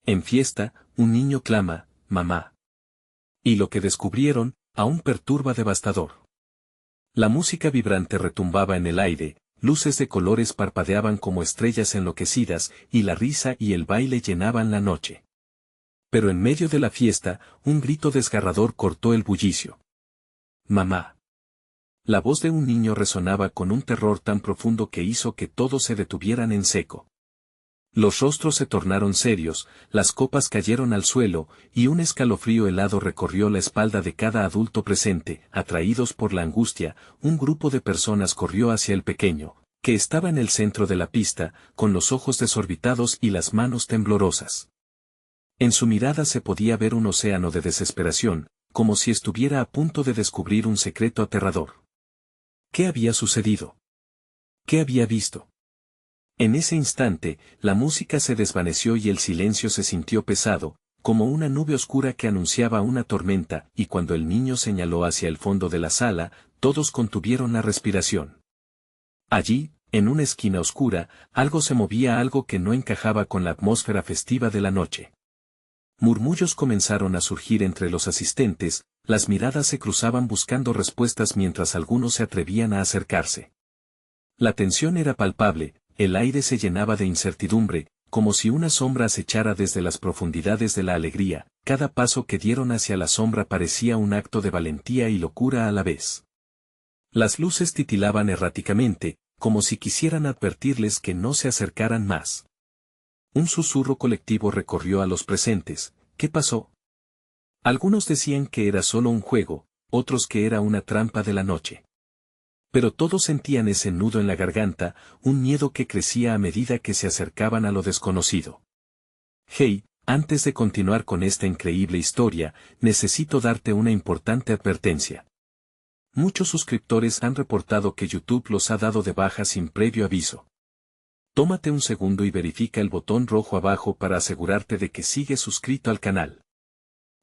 En fiesta, un niño clama, mamá. Y lo que descubrieron, aún perturba devastador. La música vibrante retumbaba en el aire, luces de colores parpadeaban como estrellas enloquecidas, y la risa y el baile llenaban la noche. Pero en medio de la fiesta, un grito desgarrador cortó el bullicio. ¡Mamá! La voz de un niño resonaba con un terror tan profundo que hizo que todos se detuvieran en seco. Los rostros se tornaron serios, las copas cayeron al suelo, y un escalofrío helado recorrió la espalda de cada adulto presente. Atraídos por la angustia, un grupo de personas corrió hacia el pequeño, que estaba en el centro de la pista, con los ojos desorbitados y las manos temblorosas. En su mirada se podía ver un océano de desesperación, como si estuviera a punto de descubrir un secreto aterrador. ¿Qué había sucedido? ¿Qué había visto? En ese instante, la música se desvaneció y el silencio se sintió pesado, como una nube oscura que anunciaba una tormenta, y cuando el niño señaló hacia el fondo de la sala, todos contuvieron la respiración. Allí, en una esquina oscura, algo se movía, algo que no encajaba con la atmósfera festiva de la noche. Murmullos comenzaron a surgir entre los asistentes, las miradas se cruzaban buscando respuestas mientras algunos se atrevían a acercarse. La tensión era palpable, el aire se llenaba de incertidumbre, como si una sombra acechara desde las profundidades de la alegría. Cada paso que dieron hacia la sombra parecía un acto de valentía y locura a la vez. Las luces titilaban erráticamente, como si quisieran advertirles que no se acercaran más. Un susurro colectivo recorrió a los presentes. ¿Qué pasó? Algunos decían que era solo un juego, otros que era una trampa de la noche. Pero todos sentían ese nudo en la garganta, un miedo que crecía a medida que se acercaban a lo desconocido. Hey, antes de continuar con esta increíble historia, necesito darte una importante advertencia. Muchos suscriptores han reportado que YouTube los ha dado de baja sin previo aviso. Tómate un segundo y verifica el botón rojo abajo para asegurarte de que sigues suscrito al canal.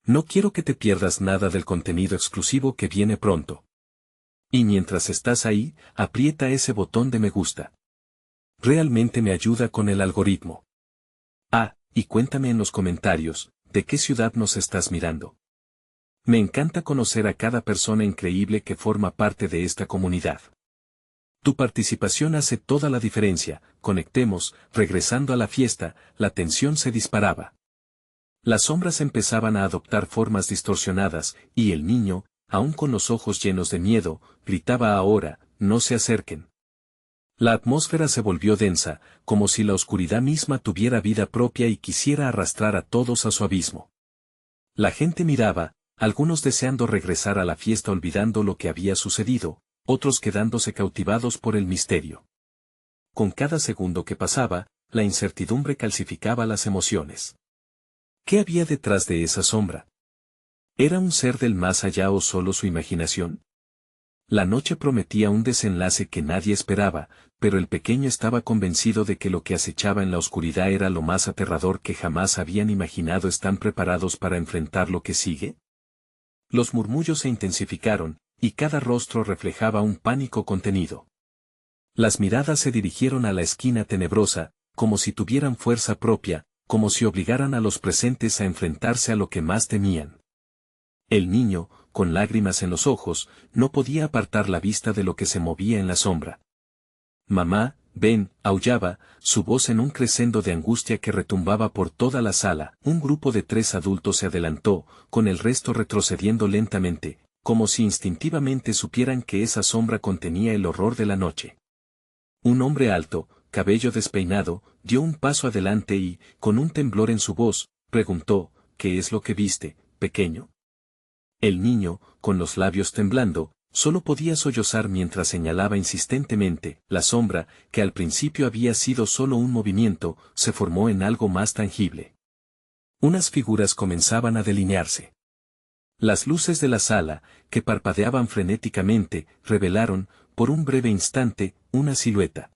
No quiero que te pierdas nada del contenido exclusivo que viene pronto. Y mientras estás ahí, aprieta ese botón de me gusta. Realmente me ayuda con el algoritmo. Ah, y cuéntame en los comentarios, ¿de qué ciudad nos estás mirando? Me encanta conocer a cada persona increíble que forma parte de esta comunidad. Tu participación hace toda la diferencia. Conectemos. Regresando a la fiesta, la tensión se disparaba. Las sombras empezaban a adoptar formas distorsionadas, y el niño, aún con los ojos llenos de miedo, gritaba ahora, no se acerquen. La atmósfera se volvió densa, como si la oscuridad misma tuviera vida propia y quisiera arrastrar a todos a su abismo. La gente miraba, algunos deseando regresar a la fiesta olvidando lo que había sucedido, otros quedándose cautivados por el misterio. Con cada segundo que pasaba, la incertidumbre calcificaba las emociones. ¿Qué había detrás de esa sombra? ¿Era un ser del más allá o solo su imaginación? La noche prometía un desenlace que nadie esperaba, pero el pequeño estaba convencido de que lo que acechaba en la oscuridad era lo más aterrador que jamás habían imaginado. ¿Están preparados para enfrentar lo que sigue? Los murmullos se intensificaron, y cada rostro reflejaba un pánico contenido. Las miradas se dirigieron a la esquina tenebrosa, como si tuvieran fuerza propia, como si obligaran a los presentes a enfrentarse a lo que más temían. El niño, con lágrimas en los ojos, no podía apartar la vista de lo que se movía en la sombra. Mamá, ven, aullaba, su voz en un crescendo de angustia que retumbaba por toda la sala. Un grupo de 3 adultos se adelantó, con el resto retrocediendo lentamente, como si instintivamente supieran que esa sombra contenía el horror de la noche. Un hombre alto, cabello despeinado, dio un paso adelante y, con un temblor en su voz, preguntó, ¿qué es lo que viste, pequeño? El niño, con los labios temblando, solo podía sollozar mientras señalaba insistentemente. La sombra, que al principio había sido solo un movimiento, se formó en algo más tangible. Unas figuras comenzaban a delinearse. Las luces de la sala, que parpadeaban frenéticamente, revelaron, por un breve instante, una silueta.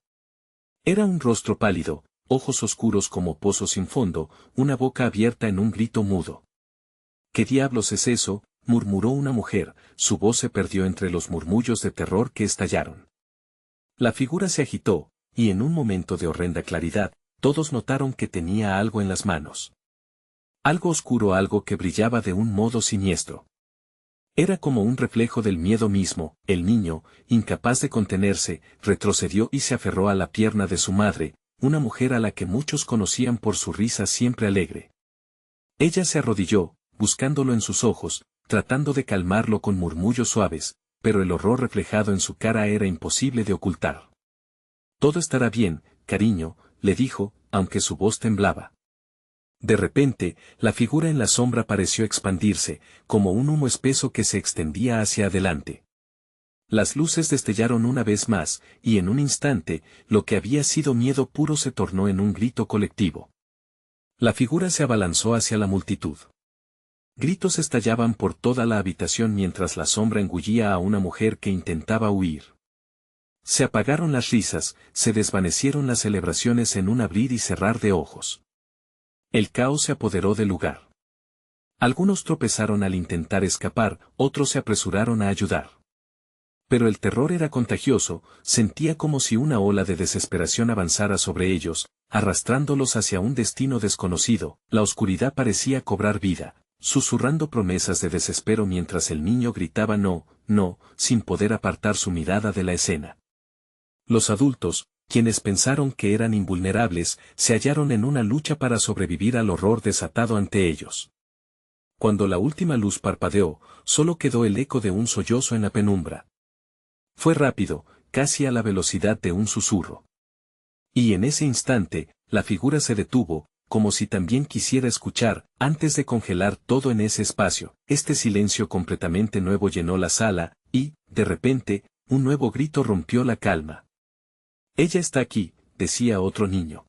Era un rostro pálido, ojos oscuros como pozos sin fondo, una boca abierta en un grito mudo. ¿Qué diablos es eso?, murmuró una mujer, su voz se perdió entre los murmullos de terror que estallaron. La figura se agitó, y en un momento de horrenda claridad, todos notaron que tenía algo en las manos. Algo oscuro, algo que brillaba de un modo siniestro. Era como un reflejo del miedo mismo. El niño, incapaz de contenerse, retrocedió y se aferró a la pierna de su madre, una mujer a la que muchos conocían por su risa siempre alegre. Ella se arrodilló, buscándolo en sus ojos, tratando de calmarlo con murmullos suaves, pero el horror reflejado en su cara era imposible de ocultar. Todo estará bien, cariño, le dijo, aunque su voz temblaba. De repente, la figura en la sombra pareció expandirse, como un humo espeso que se extendía hacia adelante. Las luces destellaron una vez más, y en un instante, lo que había sido miedo puro se tornó en un grito colectivo. La figura se abalanzó hacia la multitud. Gritos estallaban por toda la habitación mientras la sombra engullía a una mujer que intentaba huir. Se apagaron las risas, se desvanecieron las celebraciones en un abrir y cerrar de ojos. El caos se apoderó del lugar. Algunos tropezaron al intentar escapar, otros se apresuraron a ayudar. Pero el terror era contagioso, sentía como si una ola de desesperación avanzara sobre ellos, arrastrándolos hacia un destino desconocido. La oscuridad parecía cobrar vida, susurrando promesas de desespero mientras el niño gritaba no, no, sin poder apartar su mirada de la escena. Los adultos, quienes pensaron que eran invulnerables, se hallaron en una lucha para sobrevivir al horror desatado ante ellos. Cuando la última luz parpadeó, solo quedó el eco de un sollozo en la penumbra. Fue rápido, casi a la velocidad de un susurro. Y en ese instante, la figura se detuvo, como si también quisiera escuchar, antes de congelar todo en ese espacio. Este silencio completamente nuevo llenó la sala, y, de repente, un nuevo grito rompió la calma. «Ella está aquí», decía otro niño.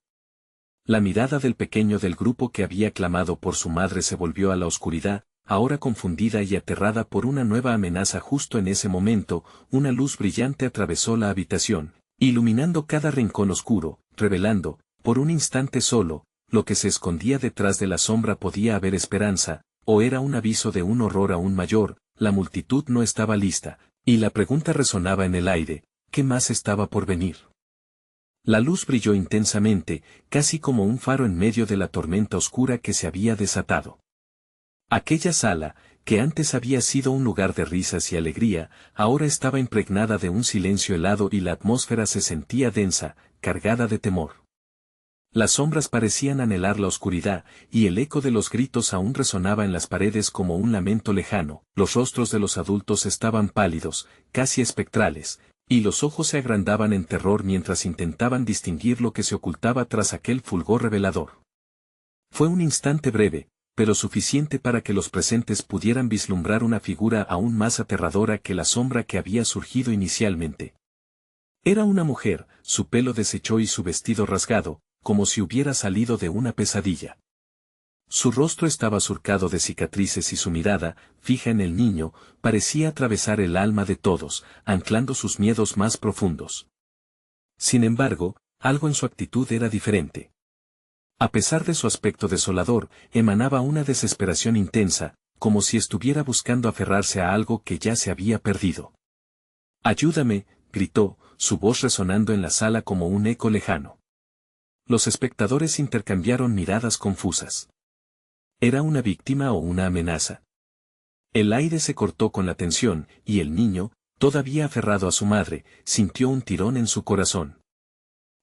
La mirada del pequeño del grupo que había clamado por su madre se volvió a la oscuridad, ahora confundida y aterrada por una nueva amenaza. Justo en ese momento, una luz brillante atravesó la habitación, iluminando cada rincón oscuro, revelando, por un instante solo, lo que se escondía detrás de la sombra. Podía haber esperanza, o era un aviso de un horror aún mayor. La multitud no estaba lista, y la pregunta resonaba en el aire, ¿qué más estaba por venir? La luz brilló intensamente, casi como un faro en medio de la tormenta oscura que se había desatado. Aquella sala, que antes había sido un lugar de risas y alegría, ahora estaba impregnada de un silencio helado y la atmósfera se sentía densa, cargada de temor. Las sombras parecían anhelar la oscuridad, y el eco de los gritos aún resonaba en las paredes como un lamento lejano. Los rostros de los adultos estaban pálidos, casi espectrales, y los ojos se agrandaban en terror mientras intentaban distinguir lo que se ocultaba tras aquel fulgor revelador. Fue un instante breve, pero suficiente para que los presentes pudieran vislumbrar una figura aún más aterradora que la sombra que había surgido inicialmente. Era una mujer, su pelo deshecho y su vestido rasgado, como si hubiera salido de una pesadilla. Su rostro estaba surcado de cicatrices y su mirada, fija en el niño, parecía atravesar el alma de todos, anclando sus miedos más profundos. Sin embargo, algo en su actitud era diferente. A pesar de su aspecto desolador, emanaba una desesperación intensa, como si estuviera buscando aferrarse a algo que ya se había perdido. «¡Ayúdame!», gritó, su voz resonando en la sala como un eco lejano. Los espectadores intercambiaron miradas confusas. ¿Era una víctima o una amenaza? El aire se cortó con la tensión, y el niño, todavía aferrado a su madre, sintió un tirón en su corazón.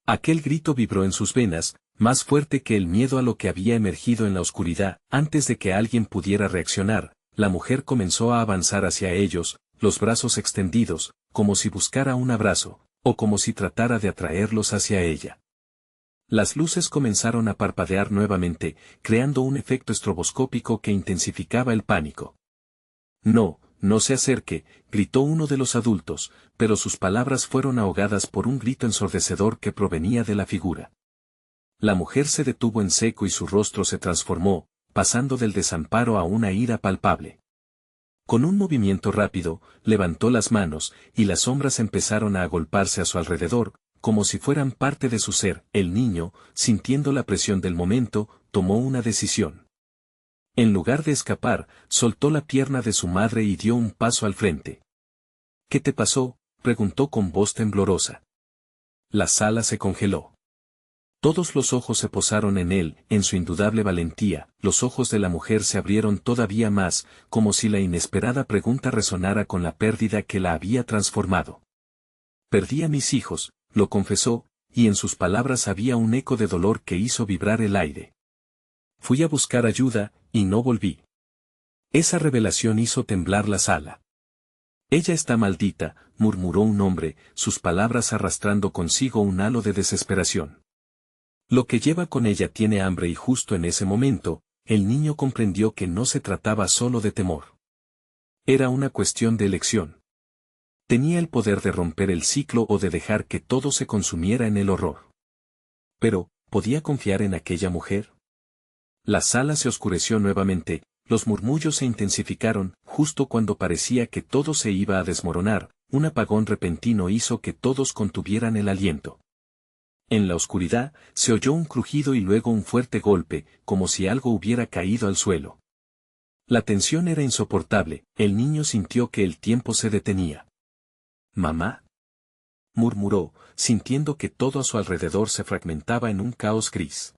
Aquel grito vibró en sus venas, más fuerte que el miedo a lo que había emergido en la oscuridad. Antes de que alguien pudiera reaccionar, la mujer comenzó a avanzar hacia ellos, los brazos extendidos, como si buscara un abrazo, o como si tratara de atraerlos hacia ella. Las luces comenzaron a parpadear nuevamente, creando un efecto estroboscópico que intensificaba el pánico. «No, no se acerque», gritó uno de los adultos, pero sus palabras fueron ahogadas por un grito ensordecedor que provenía de la figura. La mujer se detuvo en seco y su rostro se transformó, pasando del desamparo a una ira palpable. Con un movimiento rápido, levantó las manos, y las sombras empezaron a agolparse a su alrededor, como si fueran parte de su ser. El niño, sintiendo la presión del momento, tomó una decisión. En lugar de escapar, soltó la pierna de su madre y dio un paso al frente. «¿Qué te pasó?», preguntó con voz temblorosa. La sala se congeló. Todos los ojos se posaron en él, en su indudable valentía. Los ojos de la mujer se abrieron todavía más, como si la inesperada pregunta resonara con la pérdida que la había transformado. Perdí a mis hijos, lo confesó, y en sus palabras había un eco de dolor que hizo vibrar el aire. Fui a buscar ayuda, y no volví. Esa revelación hizo temblar la sala. Ella está maldita, murmuró un hombre, sus palabras arrastrando consigo un halo de desesperación. Lo que lleva con ella tiene hambre y justo en ese momento, el niño comprendió que no se trataba solo de temor. Era una cuestión de elección. Tenía el poder de romper el ciclo o de dejar que todo se consumiera en el horror. Pero, ¿podía confiar en aquella mujer? La sala se oscureció nuevamente, los murmullos se intensificaron, justo cuando parecía que todo se iba a desmoronar, un apagón repentino hizo que todos contuvieran el aliento. En la oscuridad, se oyó un crujido y luego un fuerte golpe, como si algo hubiera caído al suelo. La tensión era insoportable, el niño sintió que el tiempo se detenía. «¿Mamá?», murmuró, sintiendo que todo a su alrededor se fragmentaba en un caos gris.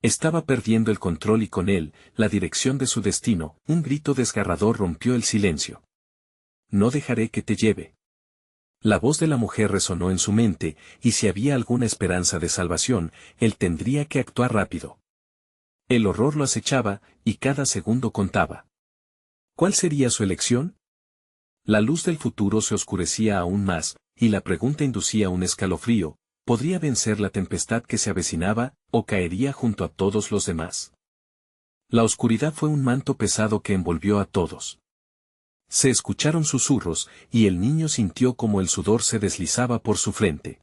Estaba perdiendo el control y con él, la dirección de su destino. Un grito desgarrador rompió el silencio. «No dejaré que te lleve». La voz de la mujer resonó en su mente, y si había alguna esperanza de salvación, él tendría que actuar rápido. El horror lo acechaba, y cada segundo contaba. ¿Cuál sería su elección? La luz del futuro se oscurecía aún más, y la pregunta inducía un escalofrío: ¿podría vencer la tempestad que se avecinaba, o caería junto a todos los demás? La oscuridad fue un manto pesado que envolvió a todos. Se escucharon susurros, y el niño sintió como el sudor se deslizaba por su frente.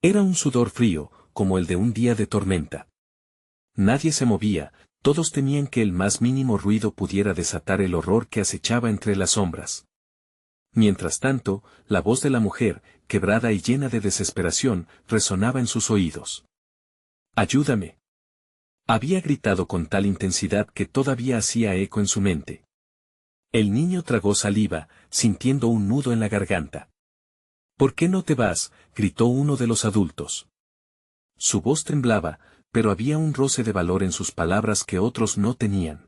Era un sudor frío, como el de un día de tormenta. Nadie se movía, todos temían que el más mínimo ruido pudiera desatar el horror que acechaba entre las sombras. Mientras tanto, la voz de la mujer, quebrada y llena de desesperación, resonaba en sus oídos. «Ayúdame». Había gritado con tal intensidad que todavía hacía eco en su mente. El niño tragó saliva, sintiendo un nudo en la garganta. «¿Por qué no te vas?», gritó uno de los adultos. Su voz temblaba, pero había un roce de valor en sus palabras que otros no tenían.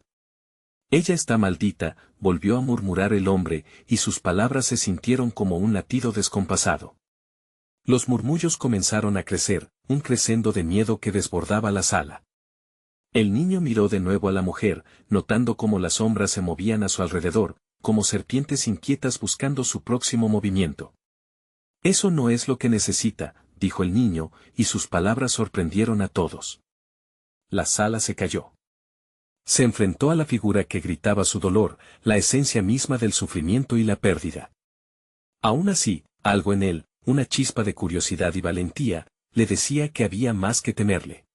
«Ella está maldita», volvió a murmurar el hombre, y sus palabras se sintieron como un latido descompasado. Los murmullos comenzaron a crecer, un crescendo de miedo que desbordaba la sala. El niño miró de nuevo a la mujer, notando cómo las sombras se movían a su alrededor, como serpientes inquietas buscando su próximo movimiento. «Eso no es lo que necesita», dijo el niño, y sus palabras sorprendieron a todos. La sala se calló. Se enfrentó a la figura que gritaba su dolor, la esencia misma del sufrimiento y la pérdida. Aún así, algo en él, una chispa de curiosidad y valentía, le decía que había más que temerle.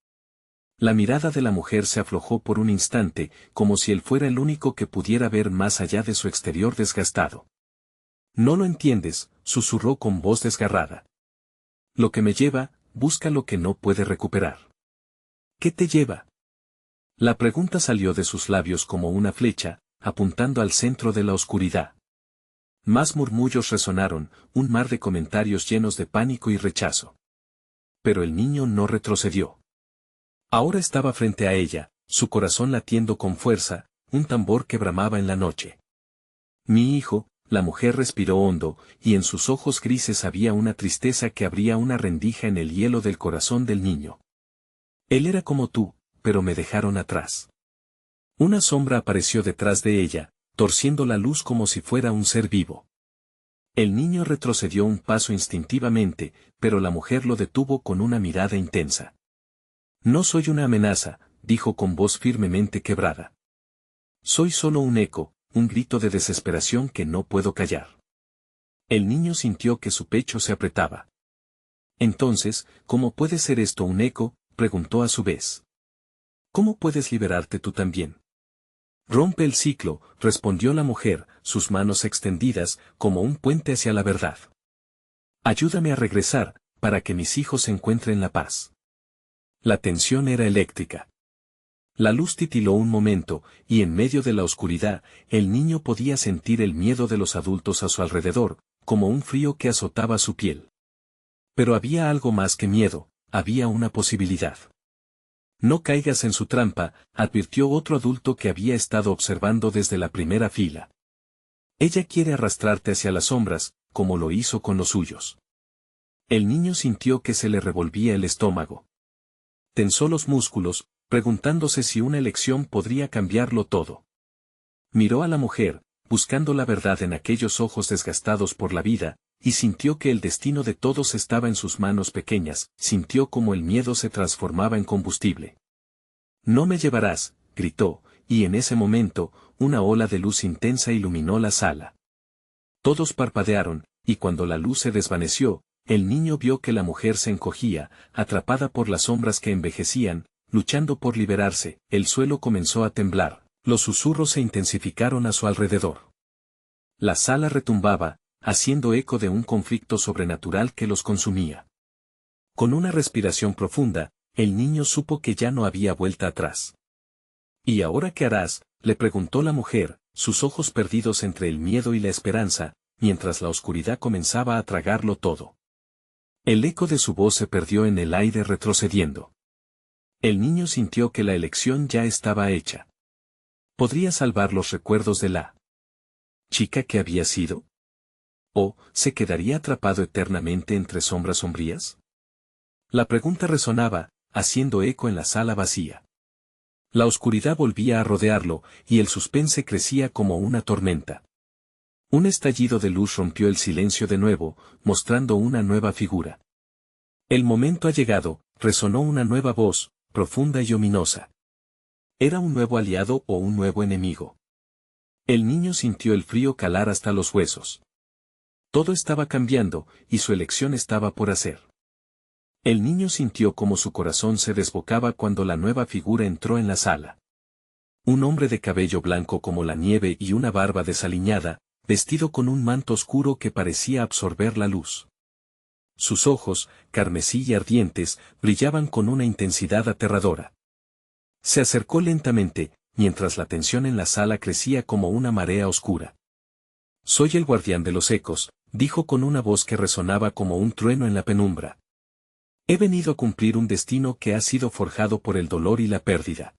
La mirada de la mujer se aflojó por un instante, como si él fuera el único que pudiera ver más allá de su exterior desgastado. «No lo entiendes», susurró con voz desgarrada. «Lo que me lleva, busca lo que no puede recuperar». «¿Qué te lleva?». La pregunta salió de sus labios como una flecha, apuntando al centro de la oscuridad. Más murmullos resonaron, un mar de comentarios llenos de pánico y rechazo. Pero el niño no retrocedió. Ahora estaba frente a ella, su corazón latiendo con fuerza, un tambor que bramaba en la noche. «Mi hijo», la mujer respiró hondo, y en sus ojos grises había una tristeza que abría una rendija en el hielo del corazón del niño. «Él era como tú, pero me dejaron atrás». Una sombra apareció detrás de ella, torciendo la luz como si fuera un ser vivo. El niño retrocedió un paso instintivamente, pero la mujer lo detuvo con una mirada intensa. «No soy una amenaza», dijo con voz firmemente quebrada. «Soy solo un eco, un grito de desesperación que no puedo callar». El niño sintió que su pecho se apretaba. «Entonces, ¿cómo puede ser esto un eco?», preguntó a su vez. «¿Cómo puedes liberarte tú también?». «Rompe el ciclo», respondió la mujer, sus manos extendidas, como un puente hacia la verdad. «Ayúdame a regresar, para que mis hijos encuentren la paz». La tensión era eléctrica. La luz titiló un momento, y en medio de la oscuridad, el niño podía sentir el miedo de los adultos a su alrededor, como un frío que azotaba su piel. Pero había algo más que miedo, había una posibilidad. No caigas en su trampa, advirtió otro adulto que había estado observando desde la primera fila. Ella quiere arrastrarte hacia las sombras, como lo hizo con los suyos. El niño sintió que se le revolvía el estómago. Tensó los músculos, preguntándose si una elección podría cambiarlo todo. Miró a la mujer, buscando la verdad en aquellos ojos desgastados por la vida, y sintió que el destino de todos estaba en sus manos pequeñas, sintió como el miedo se transformaba en combustible. «No me llevarás», gritó, y en ese momento, una ola de luz intensa iluminó la sala. Todos parpadearon, y cuando la luz se desvaneció, el niño vio que la mujer se encogía, atrapada por las sombras que envejecían, luchando por liberarse. El suelo comenzó a temblar, los susurros se intensificaron a su alrededor. La sala retumbaba, haciendo eco de un conflicto sobrenatural que los consumía. Con una respiración profunda, el niño supo que ya no había vuelta atrás. «¿Y ahora qué harás?», le preguntó la mujer, sus ojos perdidos entre el miedo y la esperanza, mientras la oscuridad comenzaba a tragarlo todo. El eco de su voz se perdió en el aire retrocediendo. El niño sintió que la elección ya estaba hecha. ¿Podría salvar los recuerdos de la chica que había sido? ¿O se quedaría atrapado eternamente entre sombras sombrías? La pregunta resonaba, haciendo eco en la sala vacía. La oscuridad volvía a rodearlo, y el suspense crecía como una tormenta. Un estallido de luz rompió el silencio de nuevo, mostrando una nueva figura. «El momento ha llegado», resonó una nueva voz, profunda y ominosa. ¿Era un nuevo aliado o un nuevo enemigo? El niño sintió el frío calar hasta los huesos. Todo estaba cambiando, y su elección estaba por hacer. El niño sintió como su corazón se desbocaba cuando la nueva figura entró en la sala. Un hombre de cabello blanco como la nieve y una barba desaliñada, vestido con un manto oscuro que parecía absorber la luz. Sus ojos, carmesí y ardientes, brillaban con una intensidad aterradora. Se acercó lentamente, mientras la tensión en la sala crecía como una marea oscura. «Soy el guardián de los ecos», dijo con una voz que resonaba como un trueno en la penumbra. «He venido a cumplir un destino que ha sido forjado por el dolor y la pérdida».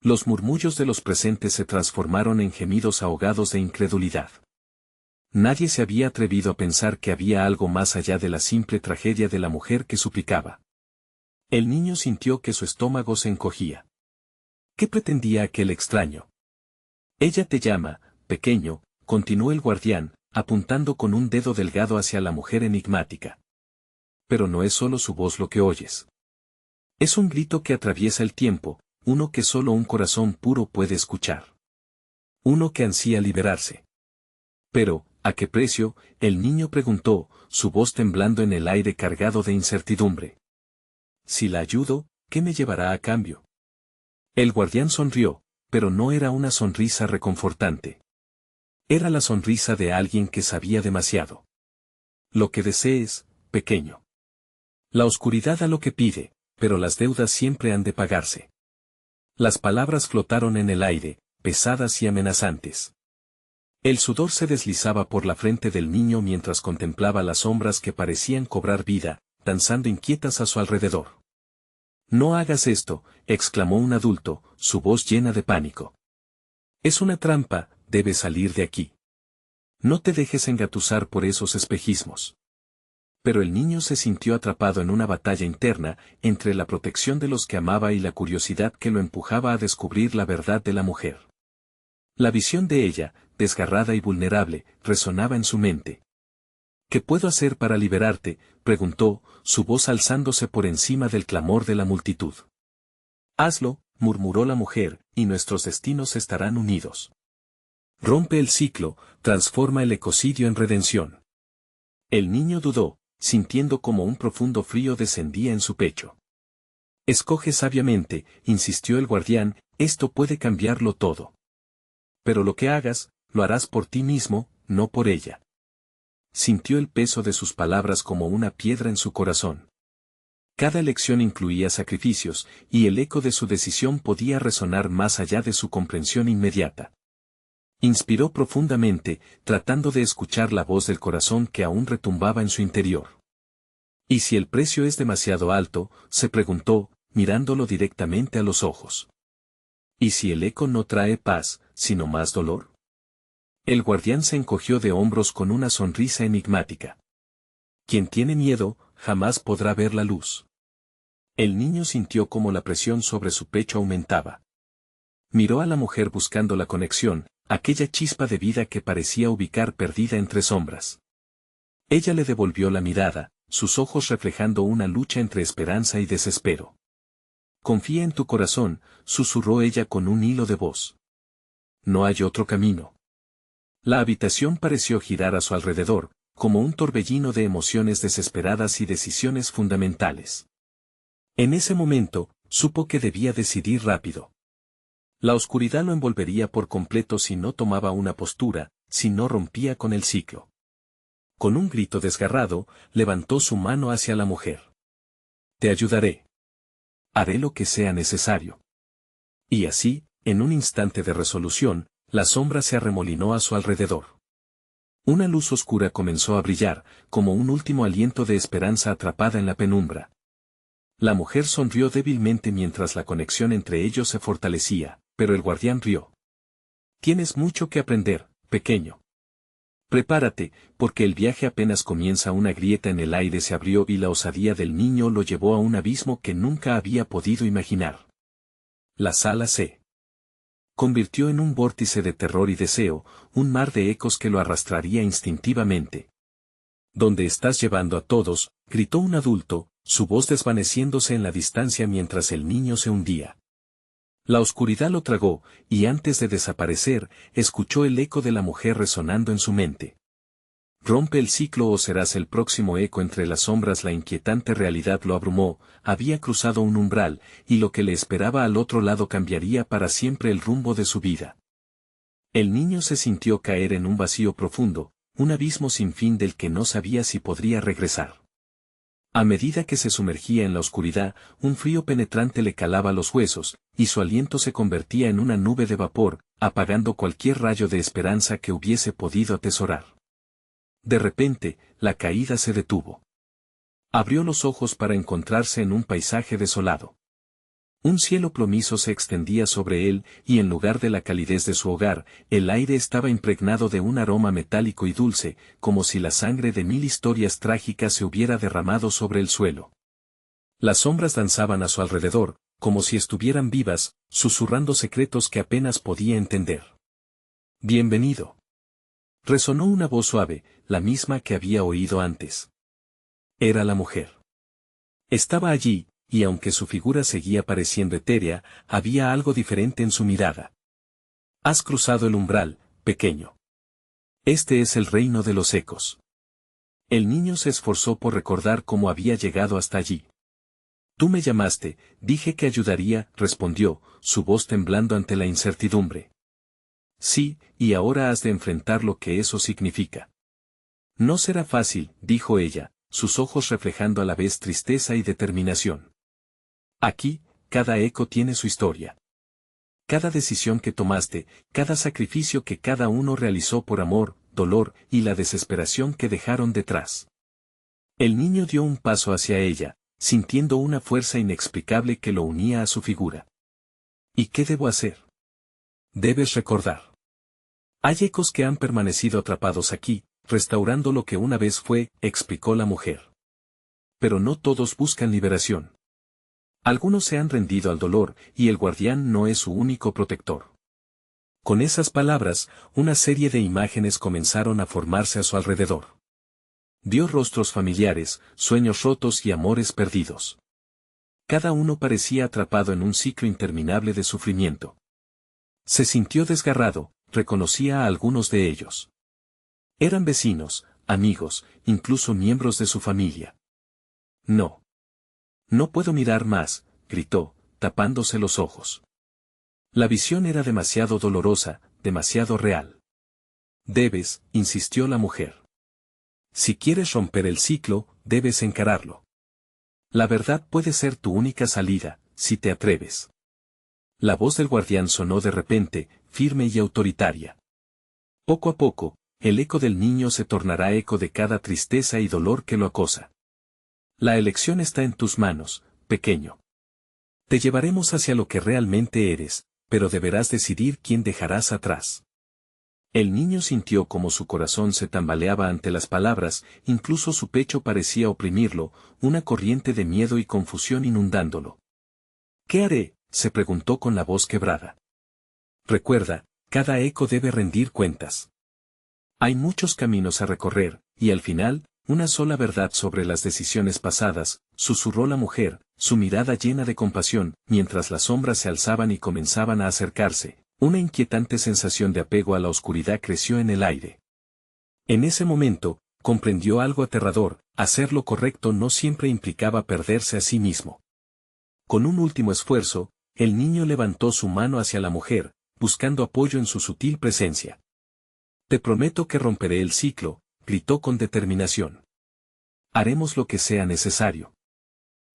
Los murmullos de los presentes se transformaron en gemidos ahogados de incredulidad. Nadie se había atrevido a pensar que había algo más allá de la simple tragedia de la mujer que suplicaba. El niño sintió que su estómago se encogía. ¿Qué pretendía aquel extraño? «Ella te llama, pequeño», continuó el guardián, apuntando con un dedo delgado hacia la mujer enigmática. «Pero no es solo su voz lo que oyes. Es un grito que atraviesa el tiempo, uno que solo un corazón puro puede escuchar. Uno que ansía liberarse». «Pero, ¿a qué precio?», el niño preguntó, su voz temblando en el aire cargado de incertidumbre. «Si la ayudo, ¿qué me llevará a cambio?». El guardián sonrió, pero no era una sonrisa reconfortante. Era la sonrisa de alguien que sabía demasiado. «Lo que desees, pequeño. La oscuridad da lo que pide, pero las deudas siempre han de pagarse». Las palabras flotaron en el aire, pesadas y amenazantes. El sudor se deslizaba por la frente del niño mientras contemplaba las sombras que parecían cobrar vida, danzando inquietas a su alrededor. «No hagas esto», exclamó un adulto, su voz llena de pánico. «Es una trampa, debes salir de aquí. No te dejes engatusar por esos espejismos». Pero el niño se sintió atrapado en una batalla interna, entre la protección de los que amaba y la curiosidad que lo empujaba a descubrir la verdad de la mujer. La visión de ella, desgarrada y vulnerable, resonaba en su mente. «¿Qué puedo hacer para liberarte?», preguntó, su voz alzándose por encima del clamor de la multitud. «Hazlo», murmuró la mujer, «y nuestros destinos estarán unidos. Rompe el ciclo, transforma el ecocidio en redención». El niño dudó, sintiendo como un profundo frío descendía en su pecho. «Escoge sabiamente», insistió el guardián, «esto puede cambiarlo todo. Pero lo que hagas, lo harás por ti mismo, no por ella». Sintió el peso de sus palabras como una piedra en su corazón. Cada elección incluía sacrificios, y el eco de su decisión podía resonar más allá de su comprensión inmediata. Inspiró profundamente, tratando de escuchar la voz del corazón que aún retumbaba en su interior. ¿Y si el precio es demasiado alto?, se preguntó, mirándolo directamente a los ojos. ¿Y si el eco no trae paz, sino más dolor? El guardián se encogió de hombros con una sonrisa enigmática. Quien tiene miedo, jamás podrá ver la luz. El niño sintió como la presión sobre su pecho aumentaba. Miró a la mujer buscando la conexión, aquella chispa de vida que parecía ubicar perdida entre sombras. Ella le devolvió la mirada, sus ojos reflejando una lucha entre esperanza y desespero. Confía en tu corazón, susurró ella con un hilo de voz. No hay otro camino. La habitación pareció girar a su alrededor, como un torbellino de emociones desesperadas y decisiones fundamentales. En ese momento, supo que debía decidir rápido. La oscuridad lo envolvería por completo si no tomaba una postura, si no rompía con el ciclo. Con un grito desgarrado, levantó su mano hacia la mujer. Te ayudaré. Haré lo que sea necesario. Y así, en un instante de resolución, la sombra se arremolinó a su alrededor. Una luz oscura comenzó a brillar, como un último aliento de esperanza atrapada en la penumbra. La mujer sonrió débilmente mientras la conexión entre ellos se fortalecía, pero el guardián rió. Tienes mucho que aprender, pequeño. Prepárate, porque el viaje apenas comienza. Una grieta en el aire se abrió y la osadía del niño lo llevó a un abismo que nunca había podido imaginar. La sala se convirtió en un vórtice de terror y deseo, un mar de ecos que lo arrastraría instintivamente. ¿Dónde estás llevando a todos?, gritó un adulto, su voz desvaneciéndose en la distancia mientras el niño se hundía. La oscuridad lo tragó, y antes de desaparecer, escuchó el eco de la mujer resonando en su mente. Rompe el ciclo o serás el próximo eco. Entre las sombras la inquietante realidad lo abrumó, había cruzado un umbral, y lo que le esperaba al otro lado cambiaría para siempre el rumbo de su vida. El niño se sintió caer en un vacío profundo, un abismo sin fin del que no sabía si podría regresar. A medida que se sumergía en la oscuridad, un frío penetrante le calaba los huesos, y su aliento se convertía en una nube de vapor, apagando cualquier rayo de esperanza que hubiese podido atesorar. De repente, la caída se detuvo. Abrió los ojos para encontrarse en un paisaje desolado. Un cielo plomizo se extendía sobre él, y en lugar de la calidez de su hogar, el aire estaba impregnado de un aroma metálico y dulce, como si la sangre de 1000 historias trágicas se hubiera derramado sobre el suelo. Las sombras danzaban a su alrededor, como si estuvieran vivas, susurrando secretos que apenas podía entender. Bienvenido. Resonó una voz suave, la misma que había oído antes. Era la mujer. Estaba allí, y aunque su figura seguía pareciendo etérea, había algo diferente en su mirada. Has cruzado el umbral, pequeño. Este es el reino de los ecos. El niño se esforzó por recordar cómo había llegado hasta allí. Tú me llamaste, dije que ayudaría, respondió, su voz temblando ante la incertidumbre. Sí, y ahora has de enfrentar lo que eso significa. No será fácil, dijo ella, sus ojos reflejando a la vez tristeza y determinación. Aquí, cada eco tiene su historia. Cada decisión que tomaste, cada sacrificio que cada uno realizó por amor, dolor y la desesperación que dejaron detrás. El niño dio un paso hacia ella, sintiendo una fuerza inexplicable que lo unía a su figura. ¿Y qué debo hacer? Debes recordar. Hay ecos que han permanecido atrapados aquí, restaurando lo que una vez fue, explicó la mujer. Pero no todos buscan liberación. Algunos se han rendido al dolor, y el guardián no es su único protector. Con esas palabras, una serie de imágenes comenzaron a formarse a su alrededor. Vio rostros familiares, sueños rotos y amores perdidos. Cada uno parecía atrapado en un ciclo interminable de sufrimiento. Se sintió desgarrado, reconocía a algunos de ellos. Eran vecinos, amigos, incluso miembros de su familia. No. No puedo mirar más, gritó, tapándose los ojos. La visión era demasiado dolorosa, demasiado real. Debes, insistió la mujer. Si quieres romper el ciclo, debes encararlo. La verdad puede ser tu única salida, si te atreves. La voz del guardián sonó de repente, firme y autoritaria. Poco a poco, el eco del niño se tornará eco de cada tristeza y dolor que lo acosa. La elección está en tus manos, pequeño. Te llevaremos hacia lo que realmente eres, pero deberás decidir quién dejarás atrás. El niño sintió como su corazón se tambaleaba ante las palabras, incluso su pecho parecía oprimirlo, una corriente de miedo y confusión inundándolo. ¿Qué haré?, se preguntó con la voz quebrada. Recuerda, cada eco debe rendir cuentas. Hay muchos caminos a recorrer, y al final, una sola verdad sobre las decisiones pasadas, susurró la mujer, su mirada llena de compasión, mientras las sombras se alzaban y comenzaban a acercarse. Una inquietante sensación de apego a la oscuridad creció en el aire. En ese momento, comprendió algo aterrador: hacer lo correcto no siempre implicaba perderse a sí mismo. Con un último esfuerzo, el niño levantó su mano hacia la mujer, buscando apoyo en su sutil presencia. Te prometo que romperé el ciclo, gritó con determinación. Haremos lo que sea necesario.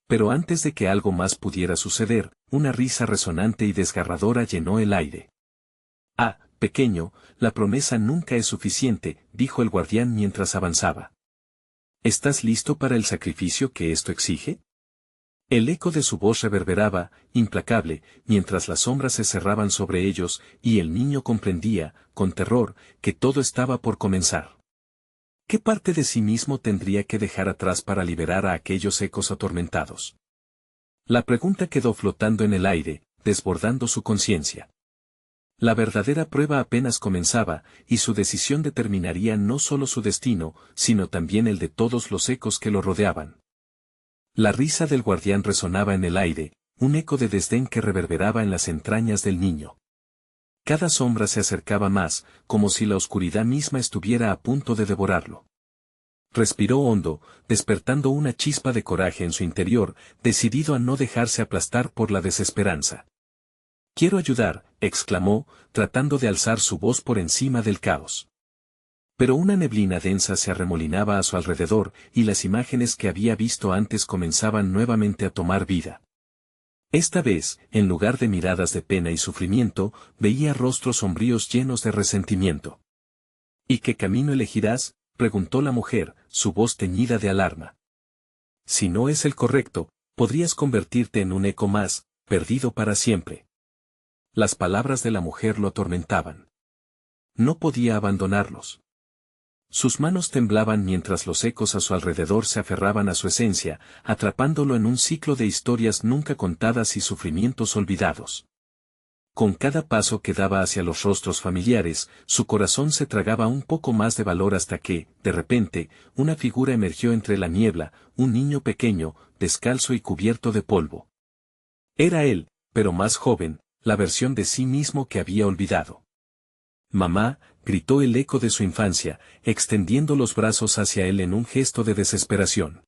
Pero antes de que algo más pudiera suceder, una risa resonante y desgarradora llenó el aire. Ah, pequeño, la promesa nunca es suficiente, dijo el guardián mientras avanzaba. ¿Estás listo para el sacrificio que esto exige? El eco de su voz reverberaba, implacable, mientras las sombras se cerraban sobre ellos, y el niño comprendía, con terror, que todo estaba por comenzar. ¿Qué parte de sí mismo tendría que dejar atrás para liberar a aquellos ecos atormentados? La pregunta quedó flotando en el aire, desbordando su conciencia. La verdadera prueba apenas comenzaba, y su decisión determinaría no solo su destino, sino también el de todos los ecos que lo rodeaban. La risa del guardián resonaba en el aire, un eco de desdén que reverberaba en las entrañas del niño. Cada sombra se acercaba más, como si la oscuridad misma estuviera a punto de devorarlo. Respiró hondo, despertando una chispa de coraje en su interior, decidido a no dejarse aplastar por la desesperanza. «Quiero ayudar», exclamó, tratando de alzar su voz por encima del caos. Pero una neblina densa se arremolinaba a su alrededor, y las imágenes que había visto antes comenzaban nuevamente a tomar vida. Esta vez, en lugar de miradas de pena y sufrimiento, veía rostros sombríos llenos de resentimiento. «¿Y qué camino elegirás?», preguntó la mujer, su voz teñida de alarma. «Si no es el correcto, podrías convertirte en un eco más, perdido para siempre». Las palabras de la mujer lo atormentaban. No podía abandonarlos. Sus manos temblaban mientras los ecos a su alrededor se aferraban a su esencia, atrapándolo en un ciclo de historias nunca contadas y sufrimientos olvidados. Con cada paso que daba hacia los rostros familiares, su corazón se tragaba un poco más de valor hasta que, de repente, una figura emergió entre la niebla, un niño pequeño, descalzo y cubierto de polvo. Era él, pero más joven, la versión de sí mismo que había olvidado. «Mamá», gritó el eco de su infancia, extendiendo los brazos hacia él en un gesto de desesperación.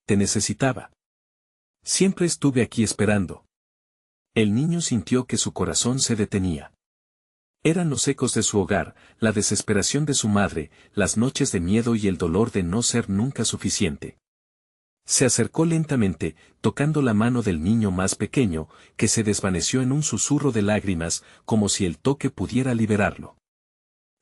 «Te necesitaba. Siempre estuve aquí esperando». El niño sintió que su corazón se detenía. Eran los ecos de su hogar, la desesperación de su madre, las noches de miedo y el dolor de no ser nunca suficiente. Se acercó lentamente, tocando la mano del niño más pequeño, que se desvaneció en un susurro de lágrimas, como si el toque pudiera liberarlo.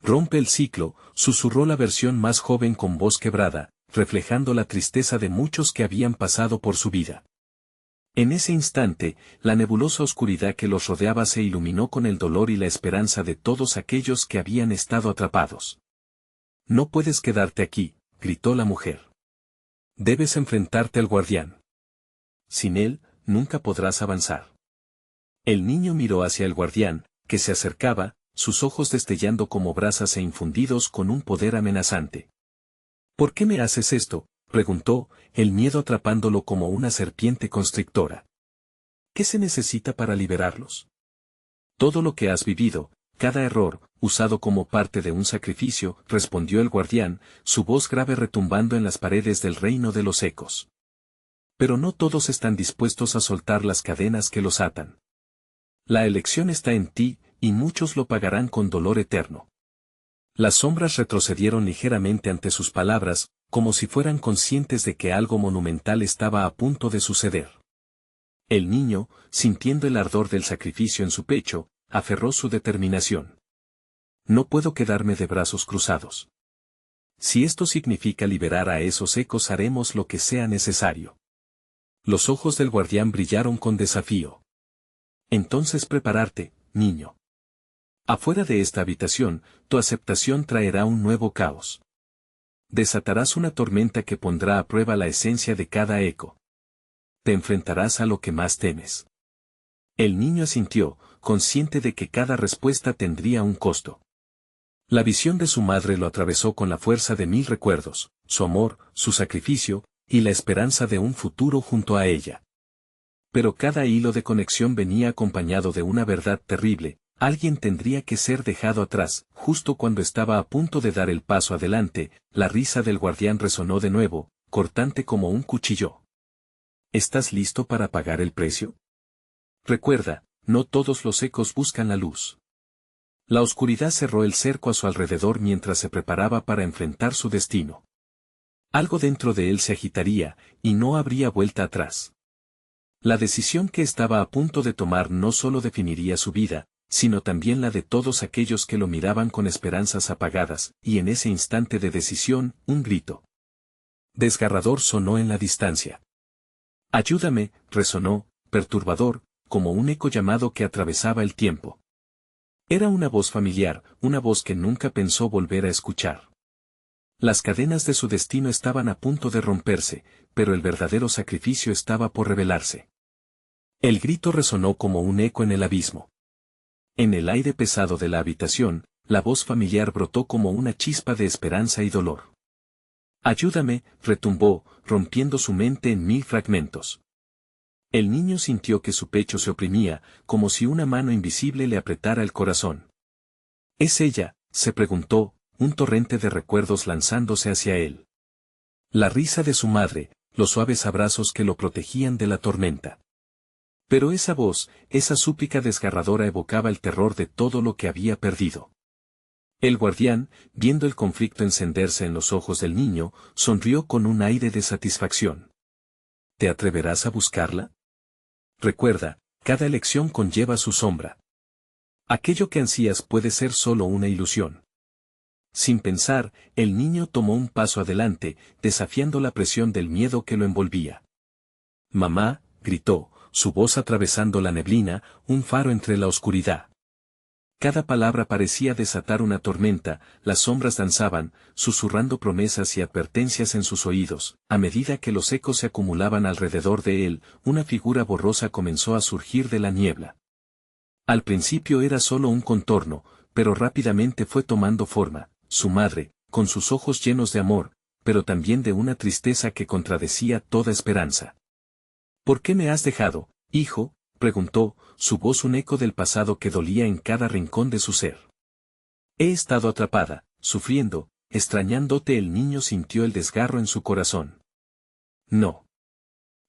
«Rompe el ciclo», susurró la versión más joven con voz quebrada, reflejando la tristeza de muchos que habían pasado por su vida. En ese instante, la nebulosa oscuridad que los rodeaba se iluminó con el dolor y la esperanza de todos aquellos que habían estado atrapados. «No puedes quedarte aquí», gritó la mujer. «Debes enfrentarte al guardián. Sin él, nunca podrás avanzar». El niño miró hacia el guardián, que se acercaba, sus ojos destellando como brasas e infundidos con un poder amenazante. «¿Por qué me haces esto?», preguntó, el miedo atrapándolo como una serpiente constrictora. «¿Qué se necesita para liberarlos?». «Todo lo que has vivido, cada error, usado como parte de un sacrificio», respondió el guardián, su voz grave retumbando en las paredes del reino de los ecos. «Pero no todos están dispuestos a soltar las cadenas que los atan. La elección está en ti, y muchos lo pagarán con dolor eterno». Las sombras retrocedieron ligeramente ante sus palabras, como si fueran conscientes de que algo monumental estaba a punto de suceder. El niño, sintiendo el ardor del sacrificio en su pecho, aferró su determinación. «No puedo quedarme de brazos cruzados. Si esto significa liberar a esos ecos, haremos lo que sea necesario. Los ojos del guardián brillaron con desafío. Entonces prepararte, niño. Afuera de esta habitación, tu aceptación traerá un nuevo caos. Desatarás una tormenta que pondrá a prueba la esencia de cada eco. Te enfrentarás a lo que más temes. El niño asintió, consciente de que cada respuesta tendría un costo. La visión de su madre lo atravesó con la fuerza de 1000 recuerdos, su amor, su sacrificio, y la esperanza de un futuro junto a ella. Pero cada hilo de conexión venía acompañado de una verdad terrible: alguien tendría que ser dejado atrás. Justo cuando estaba a punto de dar el paso adelante, la risa del guardián resonó de nuevo, cortante como un cuchillo. ¿Estás listo para pagar el precio? Recuerda, no todos los ecos buscan la luz. La oscuridad cerró el cerco a su alrededor mientras se preparaba para enfrentar su destino. Algo dentro de él se agitaría, y no habría vuelta atrás. La decisión que estaba a punto de tomar no solo definiría su vida, sino también la de todos aquellos que lo miraban con esperanzas apagadas, y en ese instante de decisión, un grito desgarrador sonó en la distancia. «Ayúdame», resonó, perturbador, como un eco llamado que atravesaba el tiempo. Era una voz familiar, una voz que nunca pensó volver a escuchar. Las cadenas de su destino estaban a punto de romperse, pero el verdadero sacrificio estaba por revelarse. El grito resonó como un eco en el abismo. En el aire pesado de la habitación, la voz familiar brotó como una chispa de esperanza y dolor. «Ayúdame», retumbó, rompiendo su mente en 1000 fragmentos. El niño sintió que su pecho se oprimía, como si una mano invisible le apretara el corazón. «¿Es ella?», se preguntó, un torrente de recuerdos lanzándose hacia él. La risa de su madre, los suaves abrazos que lo protegían de la tormenta. Pero esa voz, esa súplica desgarradora evocaba el terror de todo lo que había perdido. El guardián, viendo el conflicto encenderse en los ojos del niño, sonrió con un aire de satisfacción. «¿Te atreverás a buscarla? Recuerda, cada elección conlleva su sombra. Aquello que ansías puede ser solo una ilusión». Sin pensar, el niño tomó un paso adelante, desafiando la presión del miedo que lo envolvía. «Mamá», gritó, su voz atravesando la neblina, un faro entre la oscuridad. Cada palabra parecía desatar una tormenta, las sombras danzaban, susurrando promesas y advertencias en sus oídos. A medida que los ecos se acumulaban alrededor de él, una figura borrosa comenzó a surgir de la niebla. Al principio era solo un contorno, pero rápidamente fue tomando forma: su madre, con sus ojos llenos de amor, pero también de una tristeza que contradecía toda esperanza. «¿Por qué me has dejado, hijo?», preguntó, su voz un eco del pasado que dolía en cada rincón de su ser. «He estado atrapada, sufriendo, extrañándote». El niño sintió el desgarro en su corazón. «No.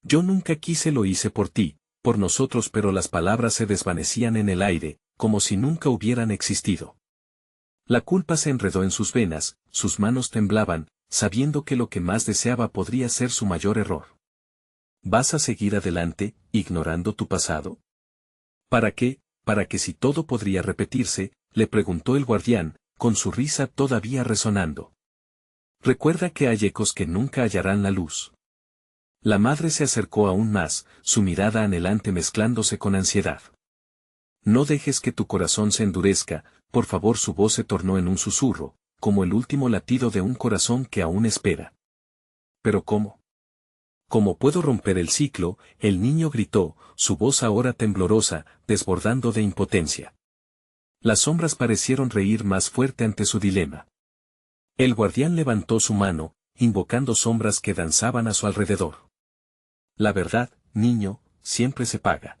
Yo nunca quise, lo hice por ti, por nosotros», pero las palabras se desvanecían en el aire, como si nunca hubieran existido. La culpa se enredó en sus venas, sus manos temblaban, sabiendo que lo que más deseaba podría ser su mayor error. «¿Vas a seguir adelante, ignorando tu pasado? ¿Para qué? ¿Para qué si todo podría repetirse?», le preguntó el guardián, con su risa todavía resonando. «Recuerda que hay ecos que nunca hallarán la luz». La madre se acercó aún más, su mirada anhelante mezclándose con ansiedad. «No dejes que tu corazón se endurezca, por favor». Su voz se tornó en un susurro, como el último latido de un corazón que aún espera. «¿Pero cómo? ¿Cómo puedo romper el ciclo?», el niño gritó, su voz ahora temblorosa, desbordando de impotencia. Las sombras parecieron reír más fuerte ante su dilema. El guardián levantó su mano, invocando sombras que danzaban a su alrededor. «La verdad, niño, siempre se paga.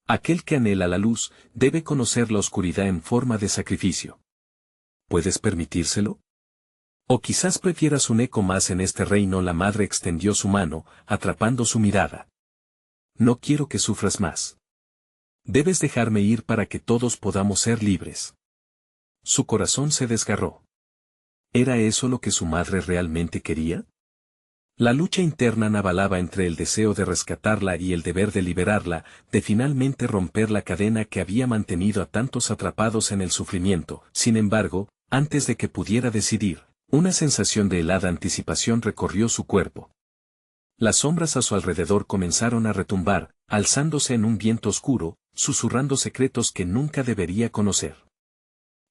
Aquel que anhela la luz, debe conocer la oscuridad en forma de sacrificio. ¿Puedes permitírselo? O quizás prefieras un eco más en este reino». La madre extendió su mano, atrapando su mirada. «No quiero que sufras más. Debes dejarme ir para que todos podamos ser libres». Su corazón se desgarró. ¿Era eso lo que su madre realmente quería? La lucha interna navalaba entre el deseo de rescatarla y el deber de liberarla, de finalmente romper la cadena que había mantenido a tantos atrapados en el sufrimiento. Sin embargo, antes de que pudiera decidir, Una sensación de helada anticipación recorrió su cuerpo. Las sombras a su alrededor comenzaron a retumbar, alzándose en un viento oscuro, susurrando secretos que nunca debería conocer.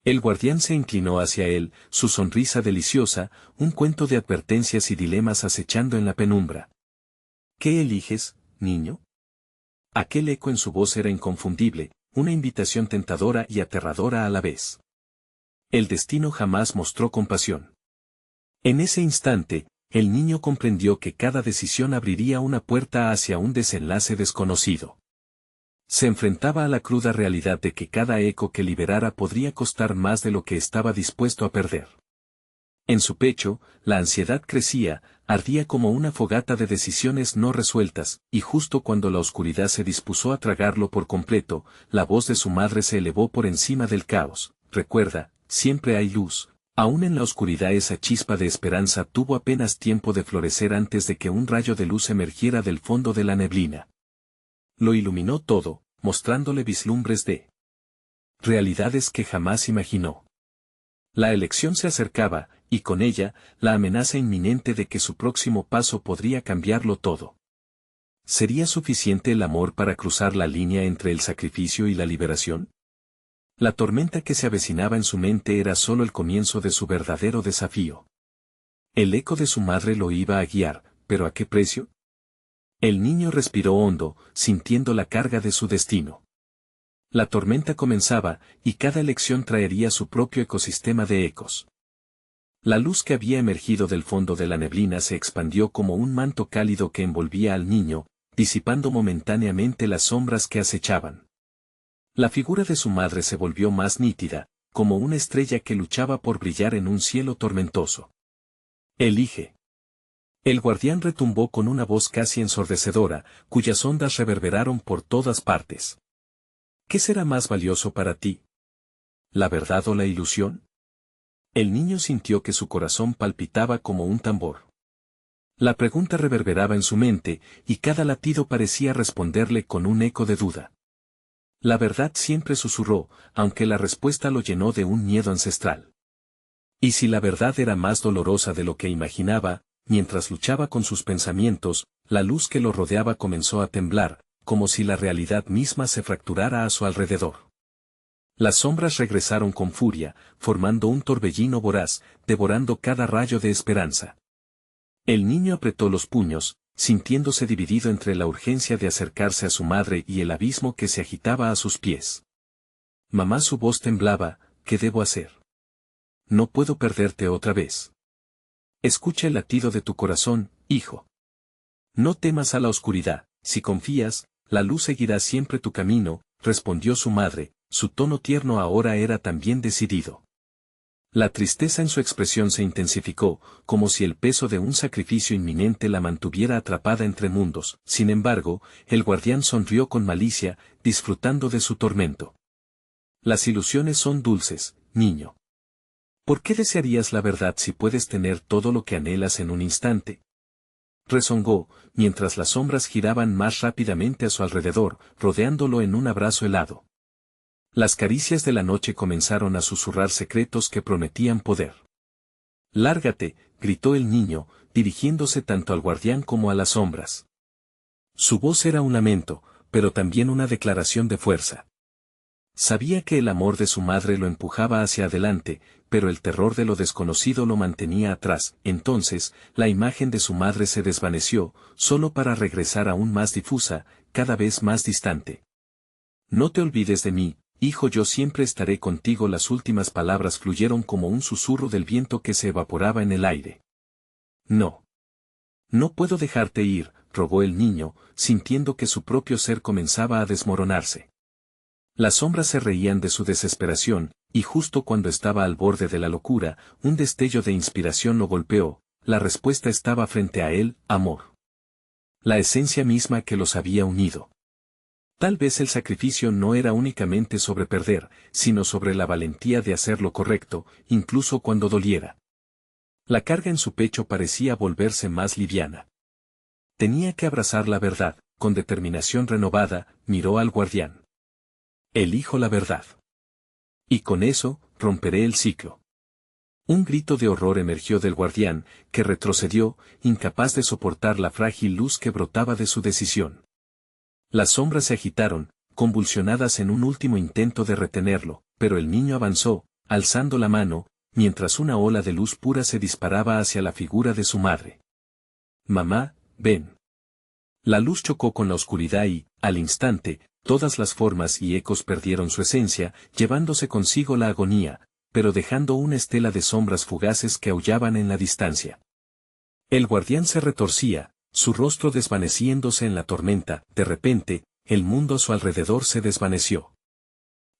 El guardián se inclinó hacia él, su sonrisa deliciosa, un cuento de advertencias y dilemas acechando en la penumbra. ¿Qué eliges, niño? Aquel eco en su voz era inconfundible, una invitación tentadora y aterradora a la vez. El destino jamás mostró compasión. En ese instante, el niño comprendió que cada decisión abriría una puerta hacia un desenlace desconocido. Se enfrentaba a la cruda realidad de que cada eco que liberara podría costar más de lo que estaba dispuesto a perder. En su pecho, la ansiedad crecía, ardía como una fogata de decisiones no resueltas, y justo cuando la oscuridad se dispuso a tragarlo por completo, la voz de su madre se elevó por encima del caos. Recuerda, siempre hay luz. Aún en la oscuridad esa chispa de esperanza tuvo apenas tiempo de florecer antes de que un rayo de luz emergiera del fondo de la neblina. Lo iluminó todo, mostrándole vislumbres de realidades que jamás imaginó. La elección se acercaba, y con ella, la amenaza inminente de que su próximo paso podría cambiarlo todo. ¿Sería suficiente el amor para cruzar la línea entre el sacrificio y la liberación? La tormenta que se avecinaba en su mente era solo el comienzo de su verdadero desafío. El eco de su madre lo iba a guiar, pero ¿a qué precio? El niño respiró hondo, sintiendo la carga de su destino. La tormenta comenzaba, y cada elección traería su propio ecosistema de ecos. La luz que había emergido del fondo de la neblina se expandió como un manto cálido que envolvía al niño, disipando momentáneamente las sombras que acechaban. La figura de su madre se volvió más nítida, como una estrella que luchaba por brillar en un cielo tormentoso. Elige. El guardián retumbó con una voz casi ensordecedora, cuyas ondas reverberaron por todas partes. ¿Qué será más valioso para ti? ¿La verdad o la ilusión? El niño sintió que su corazón palpitaba como un tambor. La pregunta reverberaba en su mente, y cada latido parecía responderle con un eco de duda. La verdad siempre susurró, aunque la respuesta lo llenó de un miedo ancestral. Y si la verdad era más dolorosa de lo que imaginaba, mientras luchaba con sus pensamientos, la luz que lo rodeaba comenzó a temblar, como si la realidad misma se fracturara a su alrededor. Las sombras regresaron con furia, formando un torbellino voraz, devorando cada rayo de esperanza. El niño apretó los puños, sintiéndose dividido entre la urgencia de acercarse a su madre y el abismo que se agitaba a sus pies. Mamá, su voz temblaba, ¿qué debo hacer? No puedo perderte otra vez. Escucha el latido de tu corazón, hijo. No temas a la oscuridad, si confías, la luz seguirá siempre tu camino, respondió su madre, su tono tierno ahora era también decidido. La tristeza en su expresión se intensificó, como si el peso de un sacrificio inminente la mantuviera atrapada entre mundos. Sin embargo, el guardián sonrió con malicia, disfrutando de su tormento. Las ilusiones son dulces, niño. ¿Por qué desearías la verdad si puedes tener todo lo que anhelas en un instante? Rezongó, mientras las sombras giraban más rápidamente a su alrededor, rodeándolo en un abrazo helado. Las caricias de la noche comenzaron a susurrar secretos que prometían poder. «Lárgate», gritó el niño, dirigiéndose tanto al guardián como a las sombras. Su voz era un lamento, pero también una declaración de fuerza. Sabía que el amor de su madre lo empujaba hacia adelante, pero el terror de lo desconocido lo mantenía atrás. Entonces, la imagen de su madre se desvaneció, solo para regresar aún más difusa, cada vez más distante. «No te olvides de mí, hijo, yo siempre estaré contigo». Las últimas palabras fluyeron como un susurro del viento que se evaporaba en el aire. «No. No puedo dejarte ir», rogó el niño, sintiendo que su propio ser comenzaba a desmoronarse. Las sombras se reían de su desesperación, y justo cuando estaba al borde de la locura, un destello de inspiración lo golpeó. La respuesta estaba frente a él: amor. La esencia misma que los había unido. Tal vez el sacrificio no era únicamente sobre perder, sino sobre la valentía de hacer lo correcto, incluso cuando doliera. La carga en su pecho parecía volverse más liviana. Tenía que abrazar la verdad. Con determinación renovada, miró al guardián. «Elijo la verdad. Y con eso, romperé el ciclo». Un grito de horror emergió del guardián, que retrocedió, incapaz de soportar la frágil luz que brotaba de su decisión. Las sombras se agitaron, convulsionadas en un último intento de retenerlo, pero el niño avanzó, alzando la mano, mientras una ola de luz pura se disparaba hacia la figura de su madre. «Mamá, ven». La luz chocó con la oscuridad y, al instante, todas las formas y ecos perdieron su esencia, llevándose consigo la agonía, pero dejando una estela de sombras fugaces que aullaban en la distancia. El guardián se retorcía, su rostro desvaneciéndose en la tormenta. De repente, el mundo a su alrededor se desvaneció.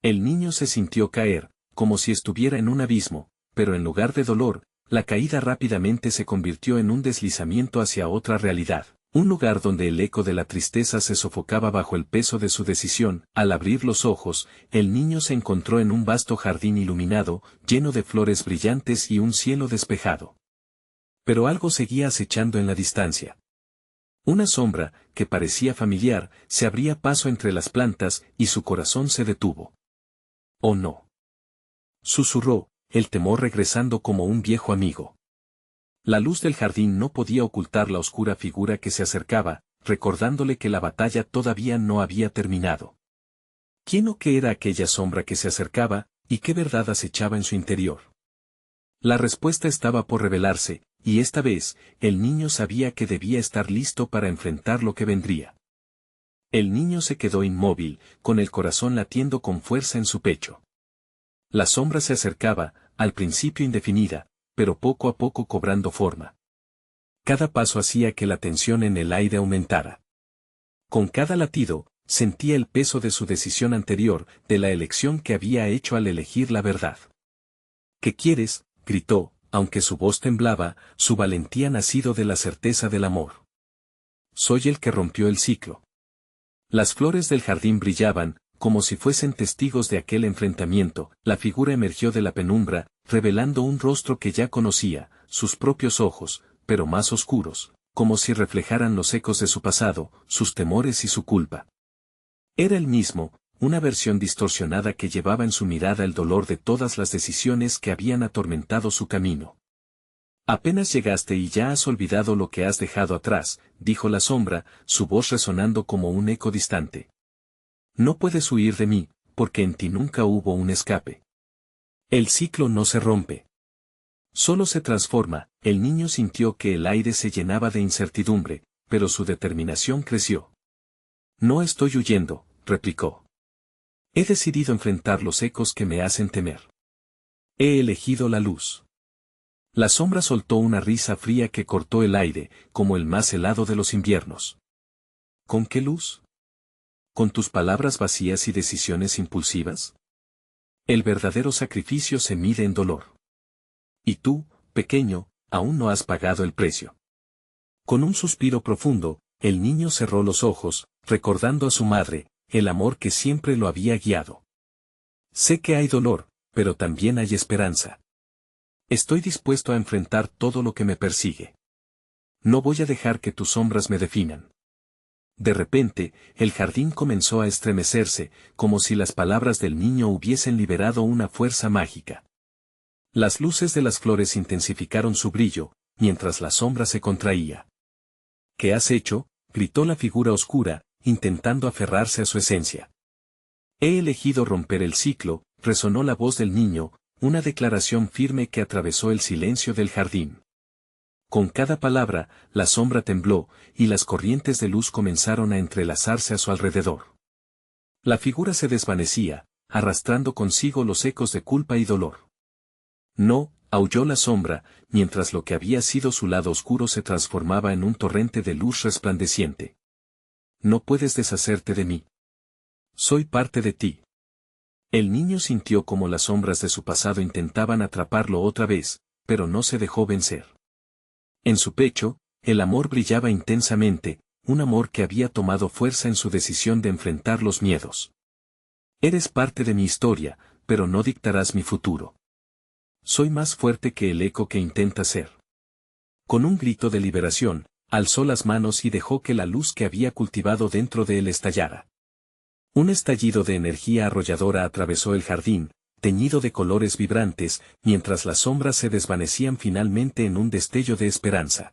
El niño se sintió caer, como si estuviera en un abismo, pero en lugar de dolor, la caída rápidamente se convirtió en un deslizamiento hacia otra realidad, un lugar donde el eco de la tristeza se sofocaba bajo el peso de su decisión. Al abrir los ojos, el niño se encontró en un vasto jardín iluminado, lleno de flores brillantes y un cielo despejado. Pero algo seguía acechando en la distancia. Una sombra, que parecía familiar, se abría paso entre las plantas, y su corazón se detuvo. «Oh no», susurró, el temor regresando como un viejo amigo. La luz del jardín no podía ocultar la oscura figura que se acercaba, recordándole que la batalla todavía no había terminado. ¿Quién o qué era aquella sombra que se acercaba, y qué verdad acechaba en su interior? La respuesta estaba por revelarse, y esta vez, el niño sabía que debía estar listo para enfrentar lo que vendría. El niño se quedó inmóvil, con el corazón latiendo con fuerza en su pecho. La sombra se acercaba, al principio indefinida, pero poco a poco cobrando forma. Cada paso hacía que la tensión en el aire aumentara. Con cada latido, sentía el peso de su decisión anterior, de la elección que había hecho al elegir la verdad. «¿Qué quieres?», gritó, aunque su voz temblaba, su valentía nacido de la certeza del amor. «Soy el que rompió el ciclo». Las flores del jardín brillaban, como si fuesen testigos de aquel enfrentamiento. La figura emergió de la penumbra, revelando un rostro que ya conocía, sus propios ojos, pero más oscuros, como si reflejaran los ecos de su pasado, sus temores y su culpa. Era el mismo, una versión distorsionada que llevaba en su mirada el dolor de todas las decisiones que habían atormentado su camino. «Apenas llegaste y ya has olvidado lo que has dejado atrás», dijo la sombra, su voz resonando como un eco distante. «No puedes huir de mí, porque en ti nunca hubo un escape. El ciclo no se rompe. Solo se transforma». El niño sintió que el aire se llenaba de incertidumbre, pero su determinación creció. «No estoy huyendo», replicó. «He decidido enfrentar los ecos que me hacen temer. He elegido la luz». La sombra soltó una risa fría que cortó el aire, como el más helado de los inviernos. «¿Con qué luz? ¿Con tus palabras vacías y decisiones impulsivas? El verdadero sacrificio se mide en dolor. Y tú, pequeño, aún no has pagado el precio». Con un suspiro profundo, el niño cerró los ojos, recordando a su madre, el amor que siempre lo había guiado. «Sé que hay dolor, pero también hay esperanza. Estoy dispuesto a enfrentar todo lo que me persigue. No voy a dejar que tus sombras me definan». De repente, el jardín comenzó a estremecerse, como si las palabras del niño hubiesen liberado una fuerza mágica. Las luces de las flores intensificaron su brillo, mientras la sombra se contraía. «¿Qué has hecho?», gritó la figura oscura, intentando aferrarse a su esencia. «He elegido romper el ciclo», resonó la voz del niño, una declaración firme que atravesó el silencio del jardín. Con cada palabra, la sombra tembló, y las corrientes de luz comenzaron a entrelazarse a su alrededor. La figura se desvanecía, arrastrando consigo los ecos de culpa y dolor. «No», aulló la sombra, mientras lo que había sido su lado oscuro se transformaba en un torrente de luz resplandeciente. «No puedes deshacerte de mí. Soy parte de ti». El niño sintió como las sombras de su pasado intentaban atraparlo otra vez, pero no se dejó vencer. En su pecho, el amor brillaba intensamente, un amor que había tomado fuerza en su decisión de enfrentar los miedos. «Eres parte de mi historia, pero no dictarás mi futuro. Soy más fuerte que el eco que intenta ser». Con un grito de liberación, alzó las manos y dejó que la luz que había cultivado dentro de él estallara. Un estallido de energía arrolladora atravesó el jardín, teñido de colores vibrantes, mientras las sombras se desvanecían finalmente en un destello de esperanza.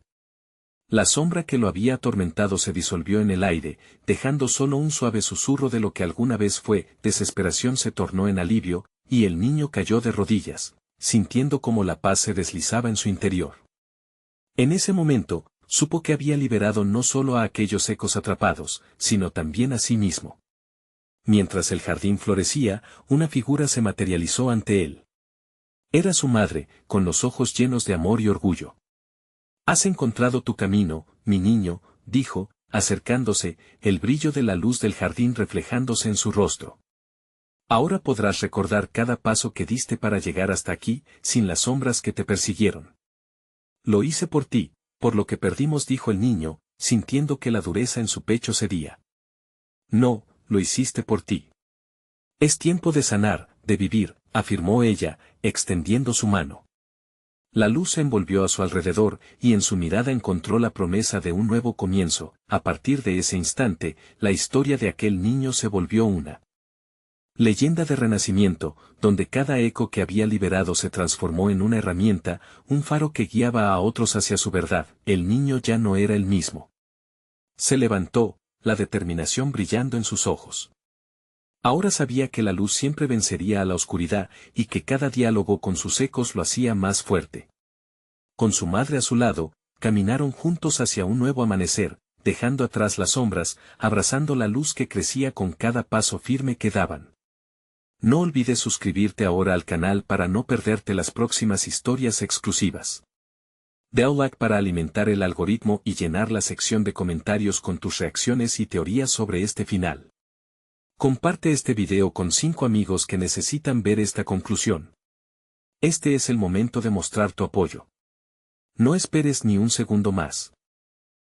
La sombra que lo había atormentado se disolvió en el aire, dejando solo un suave susurro de lo que alguna vez fue, desesperación se tornó en alivio, y el niño cayó de rodillas, sintiendo como la paz se deslizaba en su interior. En ese momento, supo que había liberado no solo a aquellos ecos atrapados, sino también a sí mismo. Mientras el jardín florecía, una figura se materializó ante él. Era su madre, con los ojos llenos de amor y orgullo. «Has encontrado tu camino, mi niño», dijo, acercándose, el brillo de la luz del jardín reflejándose en su rostro. «Ahora podrás recordar cada paso que diste para llegar hasta aquí, sin las sombras que te persiguieron. Lo hice por ti, por lo que perdimos», dijo el niño, sintiendo que la dureza en su pecho cedía. «No, lo hiciste por ti. Es tiempo de sanar, de vivir», afirmó ella, extendiendo su mano. La luz se envolvió a su alrededor, y en su mirada encontró la promesa de un nuevo comienzo. A partir de ese instante, la historia de aquel niño se volvió una leyenda de renacimiento, donde cada eco que había liberado se transformó en una herramienta, un faro que guiaba a otros hacia su verdad. El niño ya no era el mismo. Se levantó, la determinación brillando en sus ojos. Ahora sabía que la luz siempre vencería a la oscuridad, y que cada diálogo con sus ecos lo hacía más fuerte. Con su madre a su lado, caminaron juntos hacia un nuevo amanecer, dejando atrás las sombras, abrazando la luz que crecía con cada paso firme que daban. No olvides suscribirte ahora al canal para no perderte las próximas historias exclusivas. Da like para alimentar el algoritmo y llenar la sección de comentarios con tus reacciones y teorías sobre este final. Comparte este video con 5 amigos que necesitan ver esta conclusión. Este es el momento de mostrar tu apoyo. No esperes ni un segundo más.